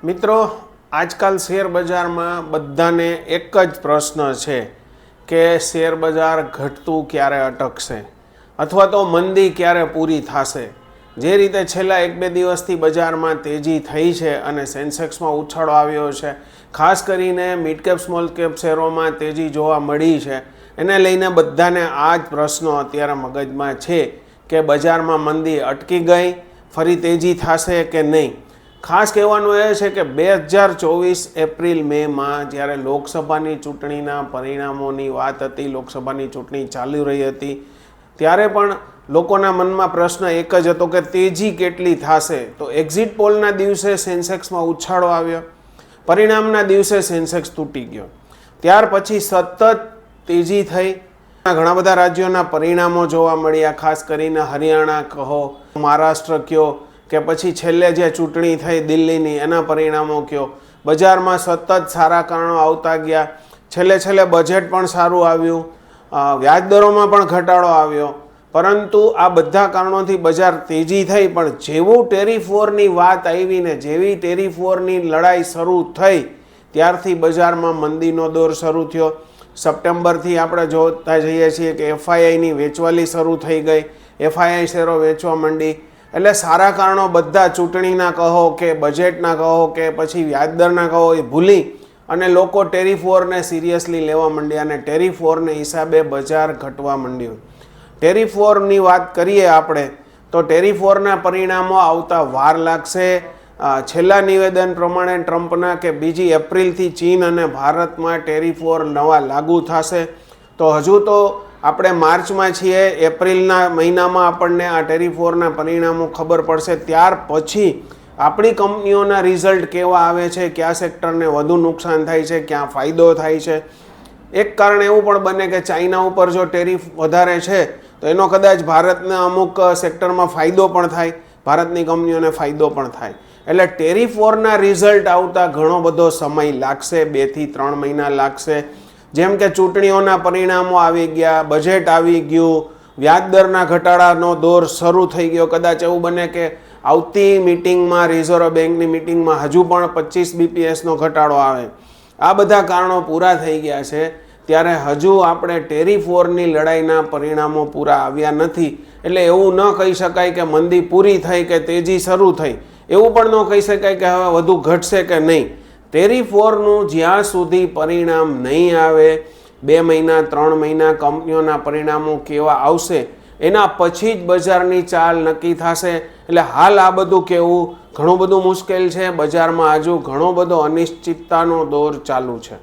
મિત્રો, આજકાલ શેર બજારમાં બધાને એક જ પ્રશ્ન છે કે શેર બજાર ઘટતું ક્યારે અટકશે અથવા તો મંદી ક્યારે પૂરી થશે। જે રીતે છેલ્લા 1-2 દિવસથી બજારમાં તેજી થઈ છે અને સેન્સેક્સમાં ઉછાળો આવ્યો છે, ખાસ કરીને મિડ કેપ સ્મોલ કેપ શેરોમાં તેજી જોવા મળી છે, એને લઈને બધાને આ જ પ્રશ્નો અત્યારે મગજમાં છે કે બજારમાં મંદી અટકી ગઈ, ફરી તેજી થશે કે નહીં। ખાસ કહેવાનું એ છે કે 2024 એપ્રિલ મેમાં જ્યારે લોકસભાની ચૂંટણીના પરિણામોની વાત હતી, લોકસભાની ચૂંટણી ચાલી રહી હતી, ત્યારે પણ લોકોના મનમાં પ્રશ્ન એક જ હતો કે તેજી કેટલી થશે। તો એક્ઝિટ પોલના દિવસે સેન્સેક્સમાં ઉછાળો આવ્યો, પરિણામના દિવસે સેન્સેક્સ તૂટી ગયો, ત્યાર પછી સતત તેજી થઈ। ઘણા બધા રાજ્યોના પરિણામો જોવા મળ્યા, ખાસ કરીને હરિયાણા કહો, મહારાષ્ટ્ર કયો કે પછી છેલ્લે જે ચૂંટણી થઈ દિલ્હીની એના પરિણામો કયો, બજારમાં સતત સારા કારણો આવતા ગયા। છેલ્લે બજેટ પણ સારું આવ્યું, વ્યાજદરોમાં પણ ઘટાડો આવ્યો, પરંતુ આ બધા કારણોથી બજાર તેજી થઈ। પણ જેવું ટેરિફ વોરની વાત આવી ને જેવી ટેરિફ વોરની લડાઈ શરૂ થઈ ત્યારથી બજારમાં મંદીનો દોર શરૂ થયો। સપ્ટેમ્બરથી આપણે જોતા જઈએ છીએ કે એફઆઈઆઈની વેચવાલી શરૂ થઈ ગઈ, એફઆઈઆઈ શેરો વેચવા માંડી। એટલે સારા કારણો બધા ચૂંટણીના કહો કે બજેટના કહો કે પછી વ્યાજદરના કહો એ ભૂલી અને લોકો ટેરિફ વોરને સિરિયસલી લેવા માંડ્યા અને ટેરિફ વોરને હિસાબે બજાર ઘટવા માંડ્યું। ટેરિફ વોરની વાત કરીએ આપણે તો ટેરિફ વોરના પરિણામો આવતા વાર લાગશે। છેલ્લા નિવેદન પ્રમાણે ટ્રમ્પના કે 2 એપ્રિલથી ચીન અને ભારતમાં ટેરિફ વોર નવા લાગુ થશે। તો હજુ તો આપણે માર્ચમાં છીએ, એપ્રિલના મહિનામાં આપણને આ ટેરિફ વોરના પરિણામો ખબર પડશે। ત્યાર પછી આપણી કંપનીઓના રિઝલ્ટ કેવા આવે છે, કયા સેક્ટરને વધુ નુકસાન થાય છે, ક્યાં ફાયદો થાય છે। એક કારણ એવું પણ બને કે ચાઇના ઉપર જો ટેરિફ વધારે છે તો એનો કદાચ ભારતના અમુક સેક્ટરમાં ફાયદો પણ થાય, ભારતની કંપનીઓને ફાયદો પણ થાય। એટલે ટેરિફ વોરના રિઝલ્ટ આવતા ઘણો બધો સમય લાગશે, 2 થી 3 મહિના લાગશે। જેમ કે ચૂંટણીઓના પરિણામો આવી ગયા, બજેટ આવી ગયું, વ્યાજદરના ઘટાડાનો દોર શરૂ થઈ ગયો, કદાચ એવું બને કે આવતી મિટિંગમાં, રિઝર્વ બેન્કની મિટિંગમાં હજુ પણ 25 BPSનો ઘટાડો આવે। આ બધા કારણો પૂરા થઈ ગયા છે ત્યારે હજુ આપણે ટેરિફ વોરની લડાઈના પરિણામો પૂરા આવ્યા નથી। એટલે એવું ન કહી શકાય કે મંદી પૂરી થઈ કે તેજી શરૂ થઈ, એવું પણ ન કહી શકાય કે હવે વધુ ઘટશે કે નહીં। ટેરિફ વોરનું જ્યાં સુધી પરિણામ નહીં આવે, 2 મહિના 3 મહિના કંપનીઓના પરિણામો કેવા આવશે એના પછી જ બજારની ચાલ નક્કી થશે। એટલે હાલ આ બધું કહેવું ઘણું બધું મુશ્કેલ છે, બજારમાં હજુ ઘણો બધો અનિશ્ચિતતાનો દોર ચાલુ છે।